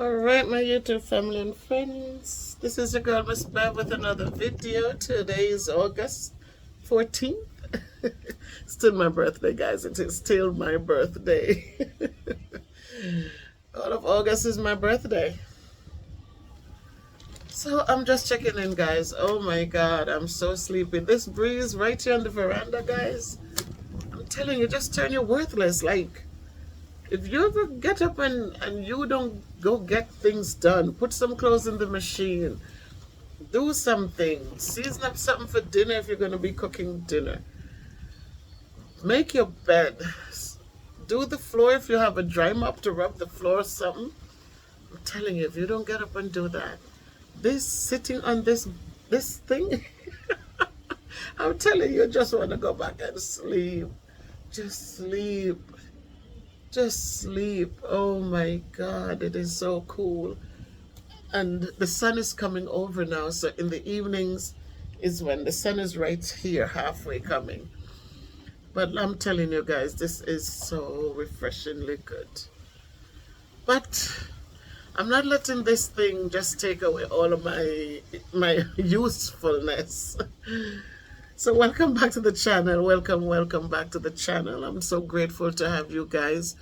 Alright, my YouTube family and friends, this is your girl Miss Bev with another video. Today is August 14th. Still my birthday, guys. It is still my birthday. All of August is my birthday. So I'm just checking in, guys. Oh my god, I'm so sleepy. This breeze right here on the veranda, guys, I'm telling you, just turn you worthless. Like, if you ever get up and you don't go get things done, put some clothes in the machine, do something, season up something for dinner if you're going to be cooking dinner, make your bed, do the floor if you have a dry mop to rub the floor or something. I'm telling you, if you don't get up and do that, this sitting on this thing, I'm telling you, just want to go back and sleep. Just sleep. Just sleep. Oh my god, it is so cool. And the sun is coming over now, so in the evenings is when the sun is right here, halfway coming. But I'm telling you guys, this is so refreshingly good. But I'm not letting this thing just take away all of my usefulness. So welcome back to the channel. Welcome back to the channel. I'm so grateful to have you guys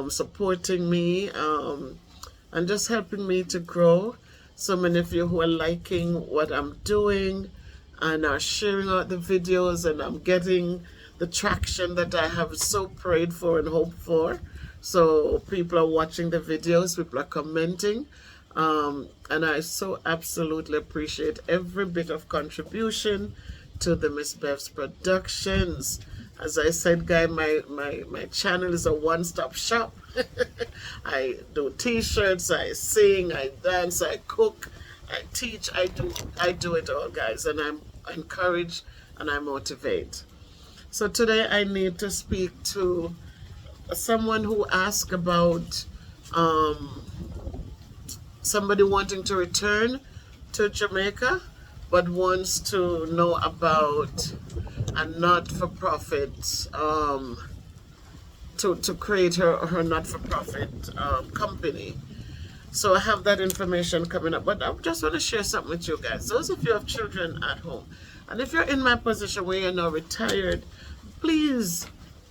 supporting me and just helping me to grow. So many of you who are liking what I'm doing and are sharing out the videos, and I'm getting the traction that I have so prayed for and hoped for. So people are watching the videos, people are commenting, and I so absolutely appreciate every bit of contribution to the Miss Bev's Productions. As I said, guys, my channel is a one-stop shop. I do t-shirts, I sing, I dance, I cook, I teach, I do it all, guys, and I'm encouraged and I motivate. So today I need to speak to someone who asked about somebody wanting to return to Jamaica but wants to know about a not-for-profit, to create her not-for-profit company. So I have that information coming up, but I just want to share something with you guys. Those of you who have children at home, and if you're in my position where you're now retired, please,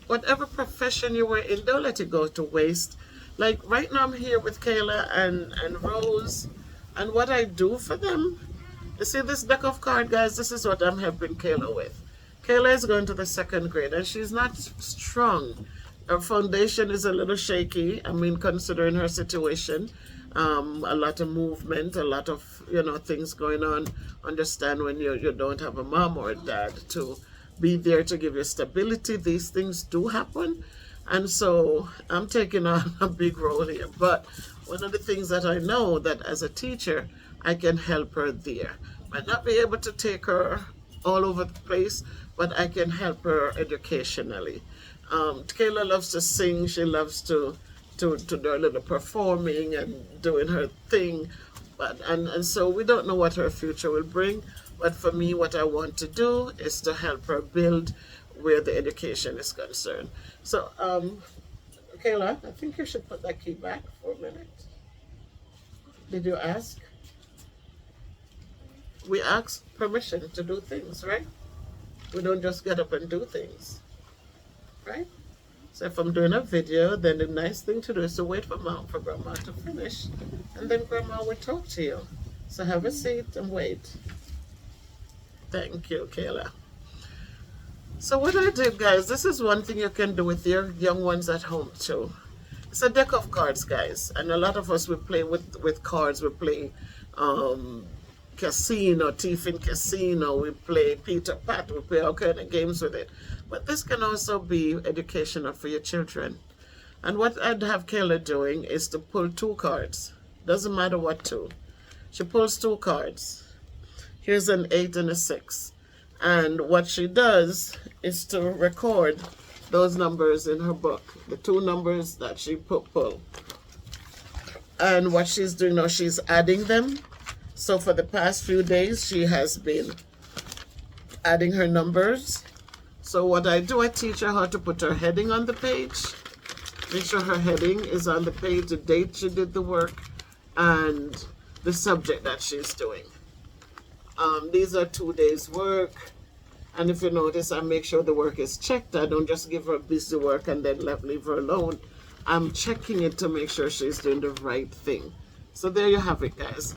whatever profession you were in, don't let it go to waste. Like right now I'm here with Kayla and Rose, and what I do for them, you see this deck of cards, guys, this is what I'm helping Kayla with. Kayla is going to the 2nd grade and she's not strong. Her foundation is a little shaky. I mean, considering her situation, a lot of movement, a lot of, things going on. Understand when you don't have a mom or a dad to be there to give you stability. These things do happen. And so I'm taking on a big role here. But one of the things that I know that as a teacher, I can help her there. Might not be able to take her all over the place, but I can help her educationally. Kayla loves to sing. She loves to do a little performing and doing her thing. And so we don't know what her future will bring. But for me, what I want to do is to help her build where the education is concerned. So, Kayla, I think you should put that key back for a minute. Did you ask? We ask permission to do things, right? We don't just get up and do things, right? So if I'm doing a video, then the nice thing to do is to wait for Grandma to finish, and then Grandma will talk to you. So have a seat and wait. Thank you, Kayla. So what I did, guys, this is one thing you can do with your young ones at home too. It's a deck of cards, guys, and a lot of us, we play with cards. We play casino, thief in casino, we play Peter Pat, we play all kind of games with it. But this can also be educational for your children. And what I'd have Kayla doing is to pull 2 cards. Doesn't matter what 2. She pulls 2 cards. Here's an 8 and a 6. And what she does is to record those numbers in her book, the 2 numbers that she pull. And what she's doing now, she's adding them. So for the past few days, she has been adding her numbers. So what I do, I teach her how to put her heading on the page. Make sure her heading is on the page, the date she did the work, and the subject that she's doing. These are 2 days work, and if you notice, I make sure the work is checked. I don't just give her busy work and then leave her alone. I'm checking it to make sure she's doing the right thing. So there you have it, guys.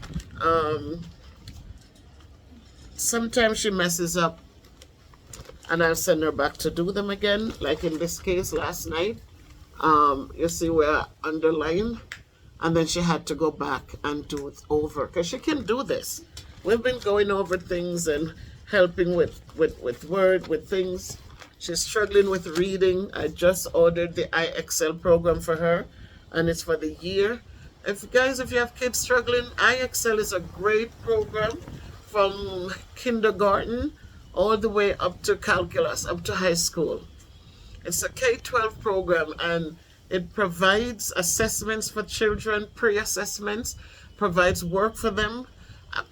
Sometimes she messes up and I'll send her back to do them again. Like in this case last night, you see where I underline, and then she had to go back and do it over because she can do this. We've been going over things and helping with word, with things. She's struggling with reading. I just ordered the iExcel program for her, and it's for the year. If you have kids struggling, iExcel is a great program from kindergarten all the way up to calculus, up to high school. It's a K-12 program, and it provides assessments for children, pre-assessments, provides work for them,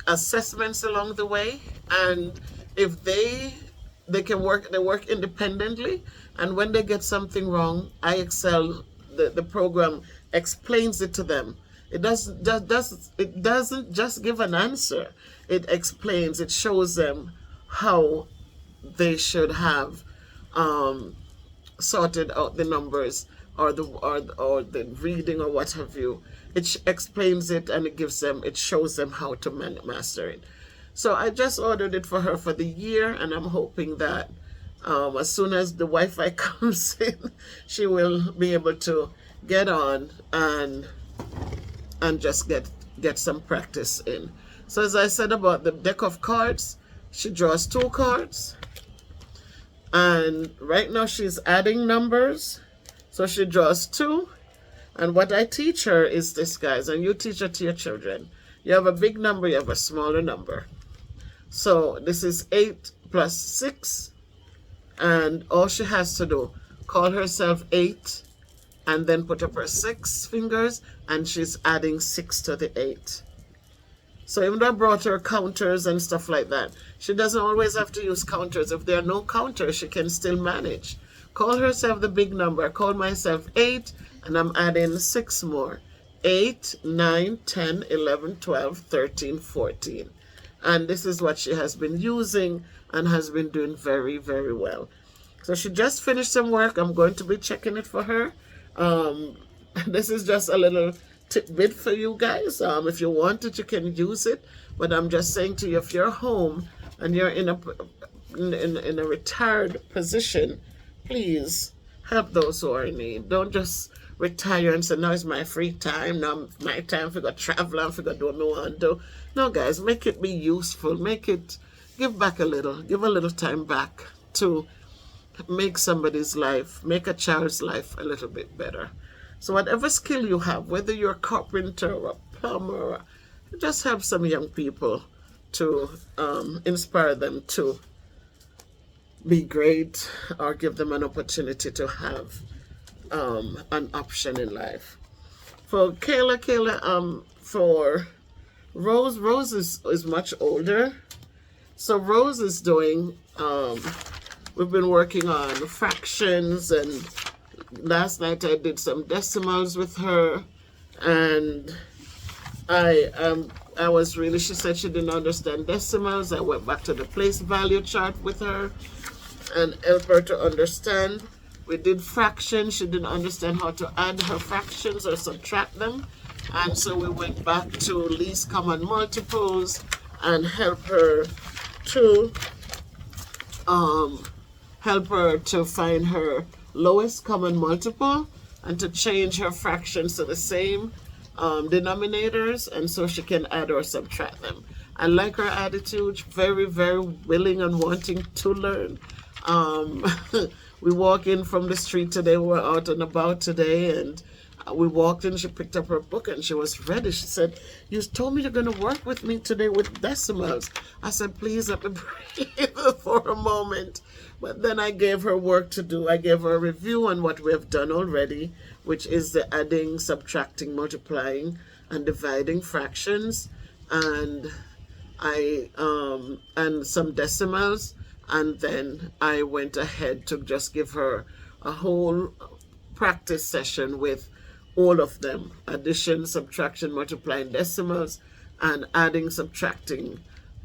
assessments along the way, and if they work independently, and when they get something wrong, iExcel, the program explains it to them. It doesn't just give an answer. It explains, it shows them how they should have sorted out the numbers or the reading or what have you. It explains it, and it shows them how to master it. So I just ordered it for her for the year, and I'm hoping that as soon as the Wi-Fi comes in, she will be able to get on and just get some practice in. So as I said about the deck of cards, she draws 2 cards, and right now she's adding numbers, so she draws 2. And what I teach her is this, guys, and you teach it to your children. You have a big number, you have a smaller number. So this is 8 plus 6, and all she has to do, call herself 8, and then put up her 6 fingers, and she's adding 6 to the 8. So even though I brought her counters and stuff like that, she doesn't always have to use counters. If there are no counters, she can still manage. Call herself the big number. I call myself 8, and I'm adding 6 more. 8, 9, 10, 11, 12, 13, 14. And this is what she has been using and has been doing very, very well. So she just finished some work. I'm going to be checking it for her. This is just a little tidbit for you guys. If you want it, you can use it. But I'm just saying to you, if you're home and you're in a retired position, please help those who are in need. Don't just retire and say, now it's my free time, now my time for go travel and for go do what I want to do. No, guys, make it be useful. Give back a little. Give a little time back to make somebody's life, make a child's life a little bit better. So whatever skill you have, whether you're a carpenter or a plumber, just help some young people to inspire them to be great, or give them an opportunity to have an option in life. For Kayla, for Rose is much older. So Rose is doing, we've been working on fractions, and last night I did some decimals with her, and she said she didn't understand decimals. I went back to the place value chart with her and helped her to understand. We did fractions. She didn't understand how to add her fractions or subtract them. And so we went back to least common multiples and help her to find her lowest common multiple and to change her fractions to the same denominators, and so she can add or subtract them. I like her attitude, very, very willing and wanting to learn. We walk in from the street today, we were out and about today, and we walked in, she picked up her book and she was ready. She said, you told me you're going to work with me today with decimals. I said, please let me breathe for a moment. But then I gave her work to do. I gave her a review on what we have done already, which is the adding, subtracting, multiplying, and dividing fractions, and and some decimals. And then I went ahead to just give her a whole practice session with all of them: addition, subtraction, multiplying decimals, and adding, subtracting,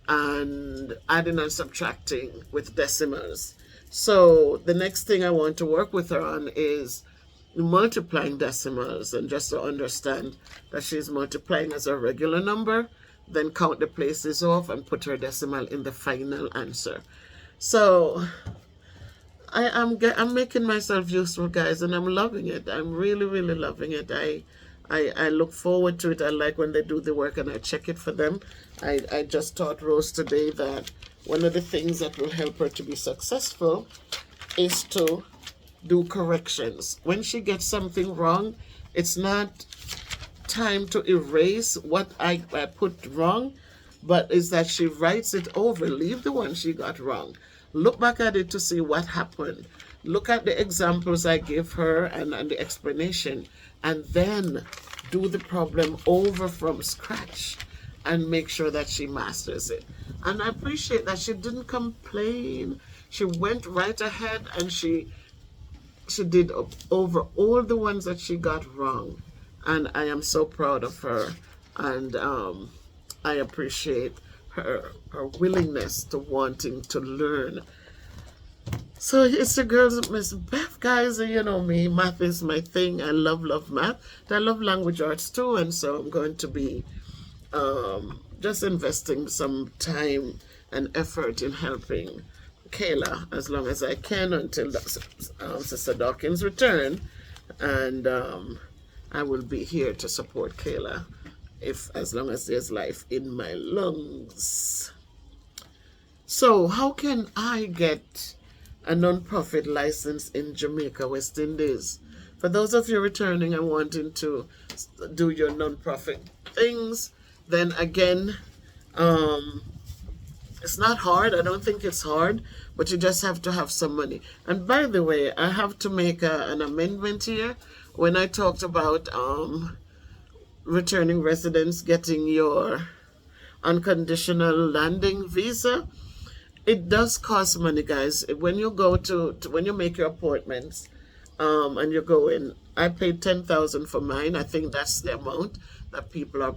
and adding and subtracting with decimals. So the next thing I want to work with her on is multiplying decimals, and just to understand that she's multiplying as a regular number, then count the places off and put her decimal in the final answer. So I'm making myself useful, guys, and I'm loving it. I'm really, really loving it. I look forward to it. I like when they do the work and I check it for them. I just taught Rose today that one of the things that will help her to be successful is to do corrections. When she gets something wrong, it's not time to erase what I put wrong, but is that she writes it over. Leave the one she got wrong. Look back at it to see what happened. Look at the examples I give her and the explanation, and then do the problem over from scratch and make sure that she masters it. And I appreciate that she didn't complain. She went right ahead and she did over all the ones that she got wrong. And I am so proud of her. And I appreciate her willingness to wanting to learn. So it's the girls, Miss Beth, guys. You know me, math is my thing. I love math. I love language arts too, and so I'm going to be just investing some time and effort in helping Kayla as long as I can until Sister Dawkins' return, and I will be here to support Kayla as long as there's life in my lungs. So how can I get a non-profit license in Jamaica, West Indies? For those of you returning and wanting to do your non-profit things, then again, it's not hard. I don't think it's hard, but you just have to have some money. And by the way, I have to make an amendment here. When I talked about returning residents getting your unconditional landing visa, it does cost money, guys. When you go when you make your appointments, and you go in, I paid $10,000 for mine. I think that's the amount that people are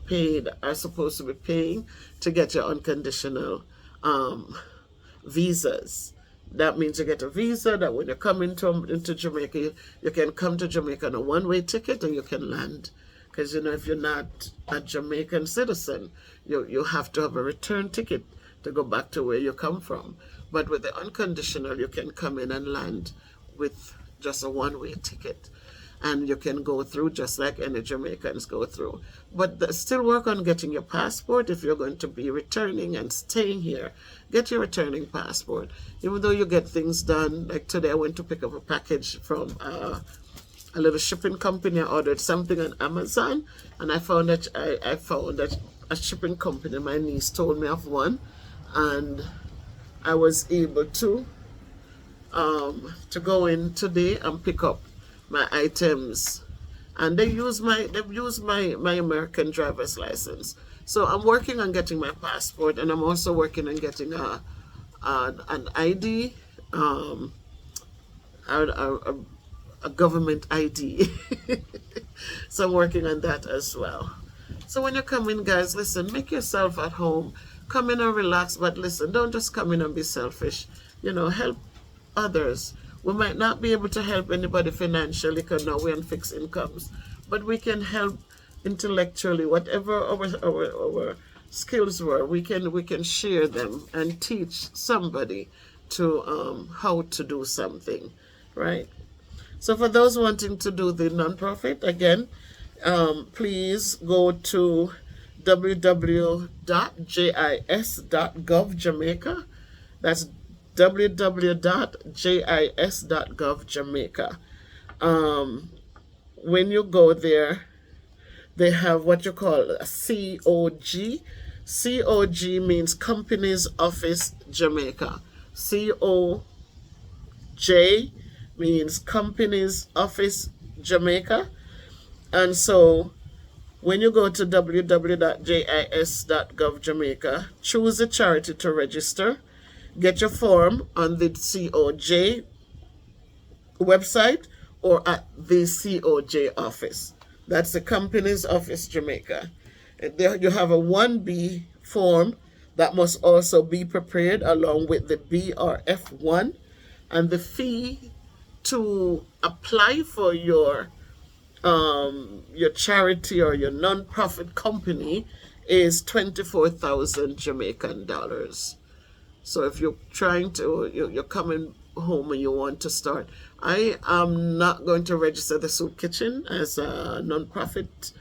supposed to be paying to get your unconditional visas. That means you get a visa that when you come into Jamaica, you can come to Jamaica on a one-way ticket and you can land. Because, if you're not a Jamaican citizen, you have to have a return ticket to go back to where you come from. But with the unconditional, you can come in and land with just a one-way ticket. And you can go through just like any Jamaicans go through. But still work on getting your passport if you're going to be returning and staying here. Get your returning passport. Even though you get things done, like today I went to pick up a package from a little shipping company. I ordered something on Amazon, and I found that a shipping company, my niece told me of one, and I was able to go in today and pick up my items, and they've used my American driver's license. So I'm working on getting my passport, and I'm also working on getting an ID, a government ID. So I'm working on that as well. So when you come in, guys, listen, make yourself at home. Come in and relax, but listen, don't just come in and be selfish. Help others. We might not be able to help anybody financially because now we're on fixed incomes, but we can help intellectually. Whatever our skills were, we can share them and teach somebody to how to do something, right? So for those wanting to do the nonprofit, again, please go to www.jis.gov Jamaica. That's www.jis.gov Jamaica. When you go there, they have what you call a COG. COG means Companies Office Jamaica. COJ means Companies Office Jamaica. And so when you go to www.jis.gov Jamaica, choose a charity to register. Get your form on the COJ website or at the COJ office. That's the Companies Office Jamaica. And there you have a 1B form that must also be prepared along with the BRF1, and the fee to apply for your charity or your non-profit company is 24,000 Jamaican dollars. So if you're trying to, you're coming home and you want to start, I am not going to register the soup kitchen as a non-profit.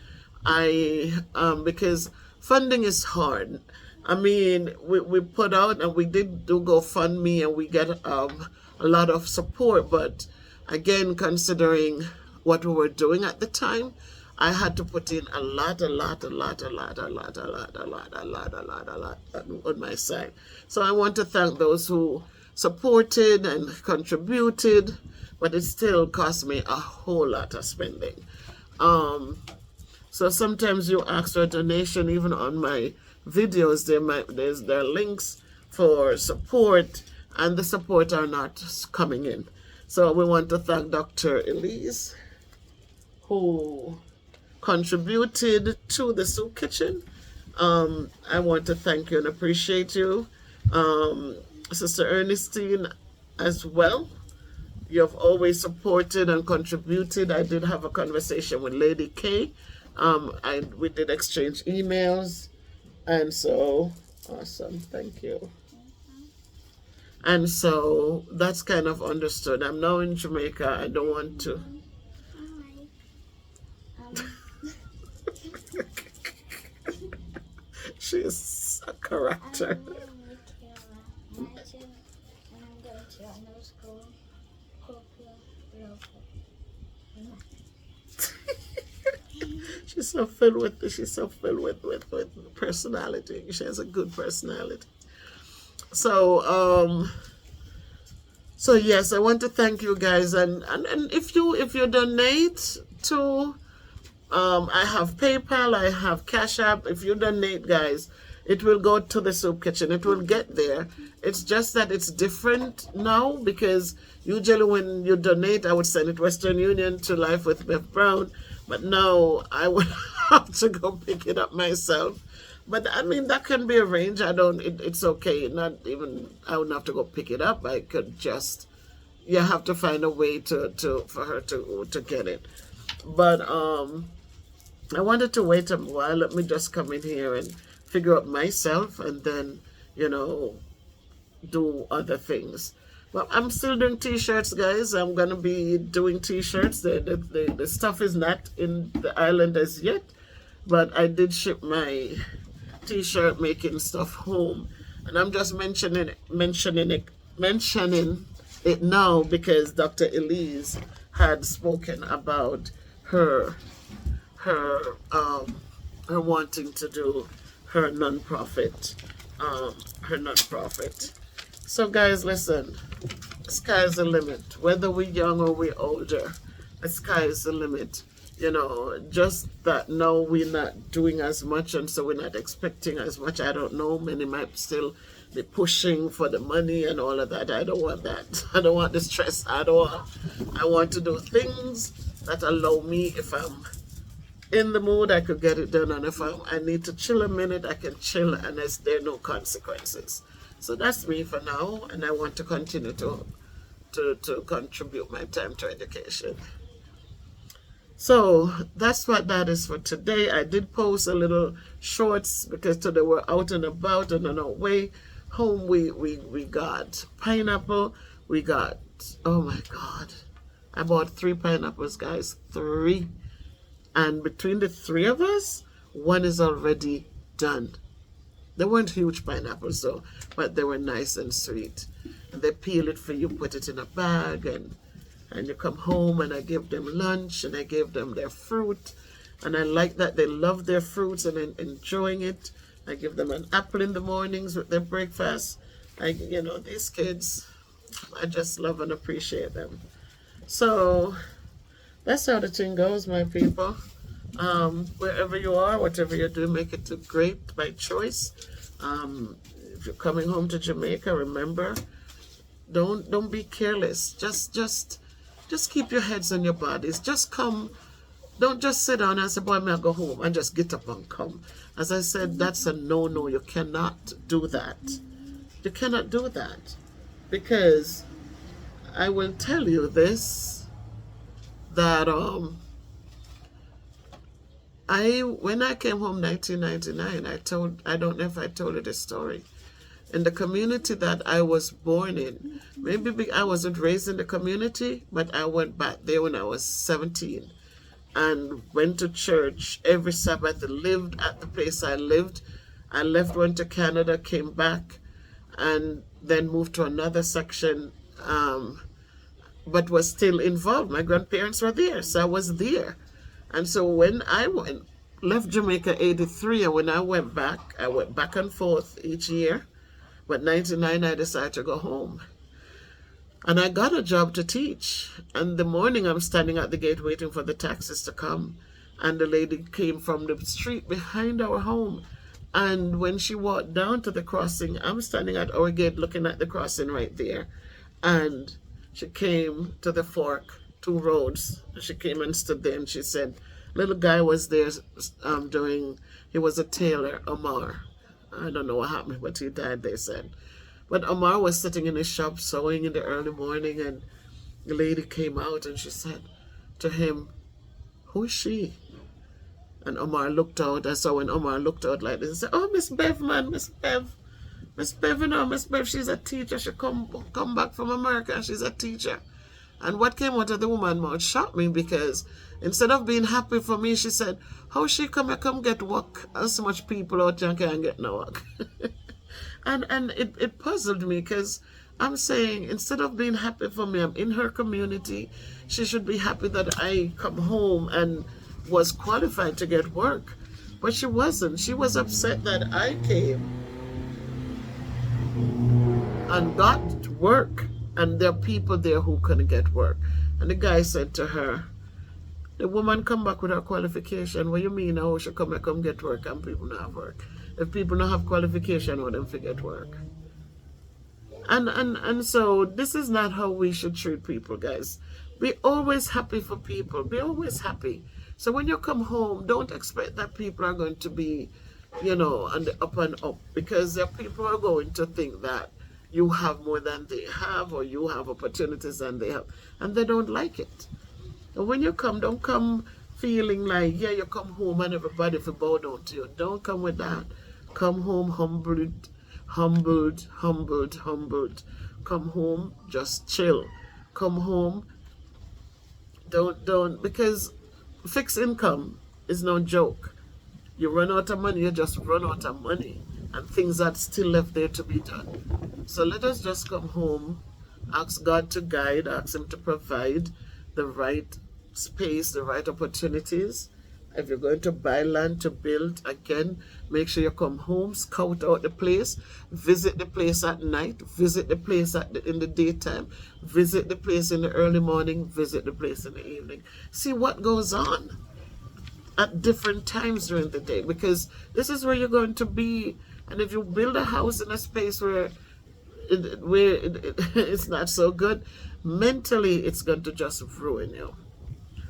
Because funding is hard. I mean, we put out and we did do GoFundMe and we get a lot of support, but again, considering what we were doing at the time, I had to put in a lot on my side. So I want to thank those who supported and contributed, but it still cost me a whole lot of spending. So sometimes you ask for a donation, even on my videos, there are links for support, and the support are not coming in. So we want to thank Dr. Elise, who contributed to the soup kitchen. I want to thank you and appreciate you. Sister Ernestine as well. You have always supported and contributed. I did have a conversation with Lady K. We did exchange emails, and so awesome. Thank you. And so that's kind of understood. I'm now in Jamaica. I don't want to. She's a character. She's so filled with personality. She has a good personality. So so yes, I want to thank you guys, and if you donate to I have PayPal, I have Cash App. If you donate, guys, it will go to the soup kitchen. It will get there. It's just that it's different now, because usually when you donate, I would send it Western Union to Life with Bev Brown, but now I would have to go pick it up myself. But I mean, that can be arranged. It's okay. Not even, I wouldn't have to go pick it up. I could just, you have to find a way for her to get it. But I wanted to wait a while. Let me just come in here and figure out myself, and then, do other things. But I'm still doing t-shirts, guys. I'm gonna be doing t-shirts. The stuff is not in the island as yet, but I did ship my t-shirt making stuff home, and I'm just mentioning it now because Dr. Elise had spoken about her wanting to do her non-profit. So guys, listen, the sky is the limit. Whether we're young or we're older, the sky is the limit. Just that now we're not doing as much, and so we're not expecting as much. I don't know, many might still be pushing for the money and all of that. I don't want that. I don't want the stress at all. I want to do things that allow me, if I'm in the mood, I could get it done, and if I need to chill a minute, I can chill, and there are no consequences. So that's me for now, and I want to continue to contribute my time to education. So that's what that is for today. I did post a little shorts because today we're out and about, and on our way home we got pineapple. We got, oh my God, I bought 3 pineapples, guys, 3. And between the 3 of us, 1 is already done. They weren't huge pineapples though, but they were nice and sweet. And they peel it for you, put it in a bag, and you come home, and I give them lunch, and I give them their fruit. And I like that they love their fruits and enjoying it. I give them an apple in the mornings with their breakfast. These kids, I just love and appreciate them. So that's how the thing goes, my people. Wherever you are, whatever you're doing, make it great by choice. If you're coming home to Jamaica, remember, don't be careless. Just keep your heads on your bodies. Just come Don't just sit down and say, boy, may I go home and just get up and come. As I said, that's a no-no. You cannot do that. You cannot do that. Because I will tell you this, that when I came home 1999, I don't know if I told you this story. In the community that I was born in, maybe I wasn't raised in the community, but I went back there when I was 17 and went to church every Sabbath, lived at the place I lived. I left, went to Canada, came back, and then moved to another section, but was still involved. My grandparents were there, so I was there. And so when left Jamaica 83, and when I went back and forth each year. But 99, I decided to go home. And I got a job to teach. And the morning I'm standing at the gate waiting for the taxis to come. And the lady came from the street behind our home. And when she walked down to the crossing, I'm standing at our gate looking at the crossing right there. And she came to the fork, 2 roads. She came and stood there and she said, little guy was there he was a tailor, Omar. I don't know what happened, but he died, they said. But Omar was sitting in his shop sewing in the early morning, and the lady came out and she said to him, who is she? And Omar looked out. I saw when Omar looked out like this and said, oh, Miss Bev, man, Miss Bev. Miss Bev, Miss Bev, she's a teacher. She come back from America and she's a teacher. And what came out of the woman's mouth shocked me, because instead of being happy for me, she said, how she come get work? As so much people out there can't get no work. and it puzzled me, because I'm saying, instead of being happy for me, I'm in her community. She should be happy that I come home and was qualified to get work. But she wasn't. She was upset that I came and got work. And there are people there who couldn't get work. And the guy said to her, the woman come back with her qualification. What you mean? How she come get work and people don't have work? If people don't have qualification, what them forget work? And so this is not how we should treat people, guys. Be always happy for people. Be always happy. So when you come home, don't expect that people are going to be, on the up and up. Because there are people who are going to think that you have more than they have, or you have opportunities than they have, and they don't like it. And when you come, don't come feeling like, yeah, you come home and everybody will bow down to you. Don't come with that. Come home humbled. Come home, just chill. Come home, don't, because fixed income is no joke. You run out of money, you just run out of money. And things are still left there to be done. So let us just come home, ask God to guide, ask Him to provide the right space, the right opportunities. If you're going to buy land to build, again, make sure you come home, scout out the place, visit the place at night, visit the place in the daytime, visit the place in the early morning, visit the place in the evening. See what goes on at different times during the day, because this is where you're going to be. And if you build a house in a space where it's not so good, mentally it's going to just ruin you.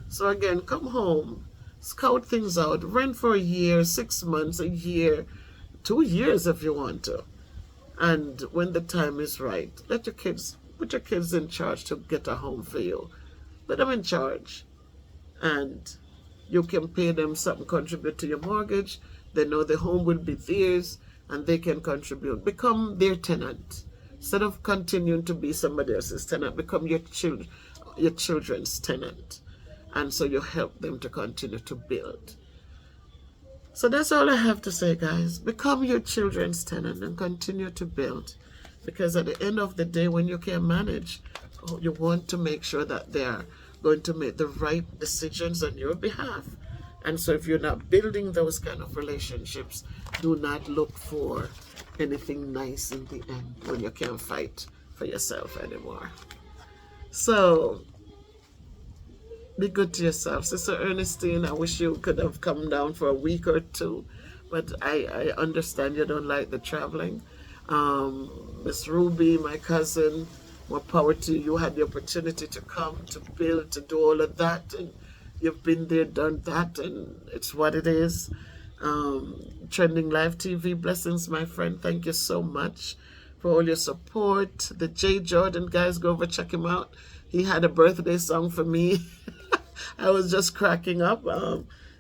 So again, come home, scout things out, rent for a year, 6 months, a year, 2 years if you want to. And when the time is right, put your kids in charge to get a home for you. Put them in charge. And you can pay them something, contribute to your mortgage. They know the home will be theirs, and they can contribute. Become their tenant. Instead of continuing to be somebody else's tenant, become your children's tenant. And so you help them to continue to build. So that's all I have to say, guys. Become your children's tenant and continue to build. Because at the end of the day, when you can manage, you want to make sure that they are going to make the right decisions on your behalf. And so if you're not building those kind of relationships, do not look for anything nice in the end when you can't fight for yourself anymore. So be good to yourself. Sister Ernestine, I wish you could have come down for a week or two, but I understand you don't like the traveling. Miss Ruby, my cousin, more power to you. You had the opportunity to come, to build, to do all of that, and You've been there, done that, and it's what it is. Trending Live TV, blessings, my friend. Thank you so much for all your support. The J Jordan guys, go over check him out. He had a birthday song for me. I was just cracking up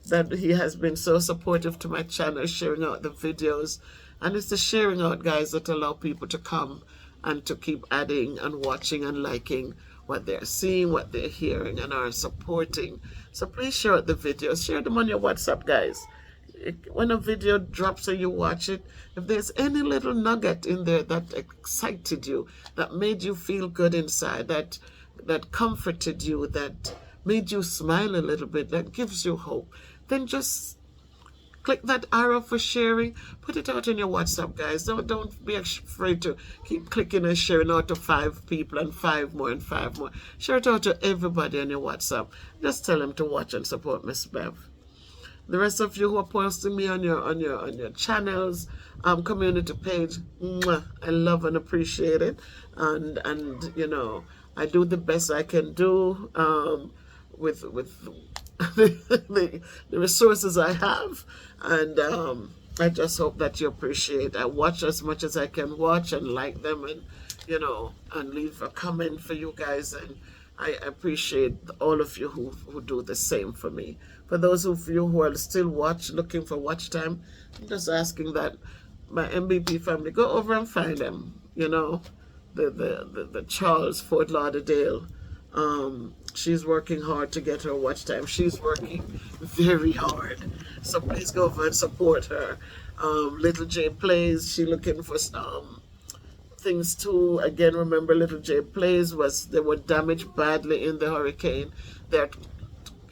that he has been so supportive to my channel, sharing out the videos. And it's the sharing out, guys, that allow people to come and to keep adding and watching and liking what they're seeing, what they're hearing, and are supporting. So please share out the videos. Share them on your WhatsApp, guys. When a video drops and you watch it, if there's any little nugget in there that excited you, that made you feel good inside, that comforted you, that made you smile a little bit, that gives you hope, then just click that arrow for sharing. Put it out in your WhatsApp, guys. Don't be afraid to keep clicking and sharing out to 5 people and 5 more and 5 more. Share it out to everybody on your WhatsApp. Just tell them to watch and support Miss Bev. The rest of you who are posting me on your channels, community page, mwah, I love and appreciate it. And you know, I do the best I can do with the resources I have, and I just hope that you appreciate. I watch as much as I can watch and like them, and you know, and leave a comment for you guys, and I appreciate all of you who do the same for me. For those of you who are still looking for watch time, I'm just asking that my MVP family go over and find them. You know, the Charles Fort Lauderdale. She's working hard to get her watch time. She's working very hard. So please go over and support her. Little J Plays, she looking for things too. Again, remember Little J Plays they were damaged badly in the hurricane. They're,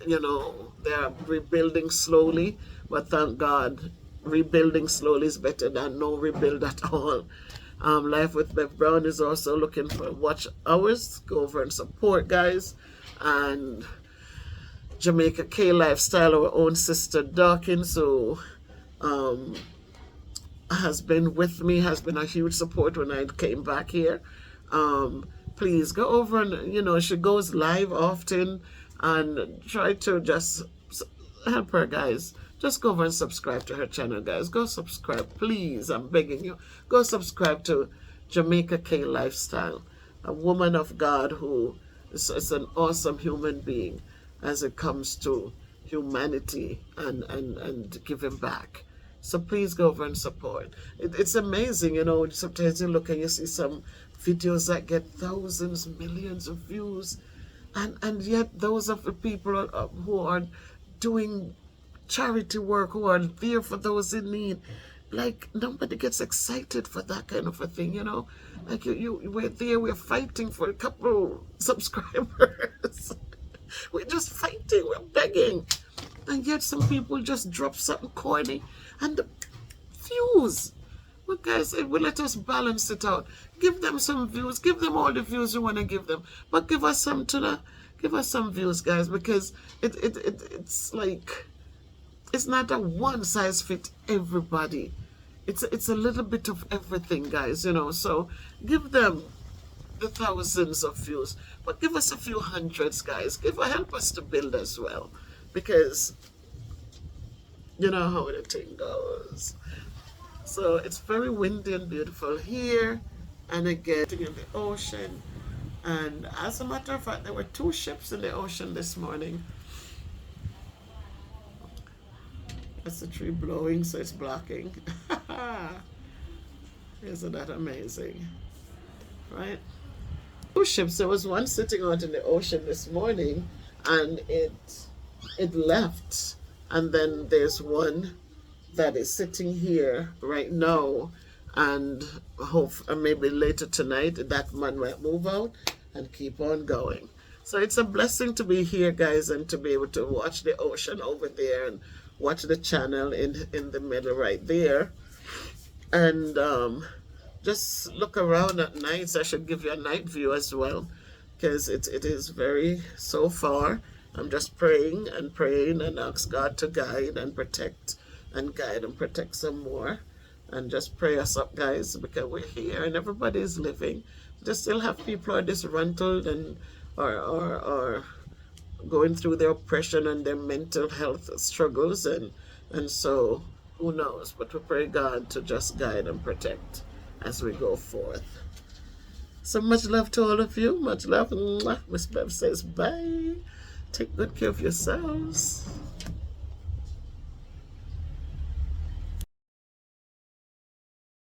you know, they're rebuilding slowly, but thank God, rebuilding slowly is better than no rebuild at all. Life with Bev Brown is also looking for watch hours. Go over and support, guys. And Jamaica K Lifestyle, our own sister Dawkins, who has been with me, has been a huge support when I came back here. Please go over and, you know, she goes live often, and try to just help her, guys. Just go over and subscribe to her channel, guys. Go subscribe, please. I'm begging you. Go subscribe to Jamaica K Lifestyle, a woman of God who is an awesome human being as it comes to humanity and giving back. So please go over and support. It's amazing, you know, sometimes you look and you see some videos that get thousands, millions of views, and yet those of the people who are doing charity work, who are there for those in need, like nobody gets excited for that kind of a thing, you know. Like we're there, we're fighting for a couple subscribers. We're just fighting, we're begging, and yet some people just drop something corny and the views. Well, guys, it will let us balance it out. Give them some views. Give them all the views you want to give them, but give us some give us some views, guys, because it's like, it's not a one size fit everybody. It's a little bit of everything, guys, you know. So give them the thousands of views, but give us a few hundreds, guys. Help us to build as well, because you know how the thing goes. So it's very windy and beautiful here, and again in the ocean. And as a matter of fact, there were 2 ships in the ocean this morning. That's the tree blowing, so it's blocking. Isn't that amazing? Right? 2 ships. There was one sitting out in the ocean this morning, and it left. And then there's one that is sitting here right now, and maybe later tonight that man might move out and keep on going. So it's a blessing to be here, guys, and to be able to watch the ocean over there and watch the channel in the middle right there. And just look around at nights. I should give you a night view as well, because it is very, so far, I'm just praying and ask God to guide and protect and guide and protect some more. And just pray us up, guys, because we're here and everybody's living. Just still have people who are disgruntled and or going through their oppression and their mental health struggles, and so who knows? But we pray God to just guide and protect as we go forth. So much love to all of you. Much love. Miss Bev says bye. Take good care of yourselves.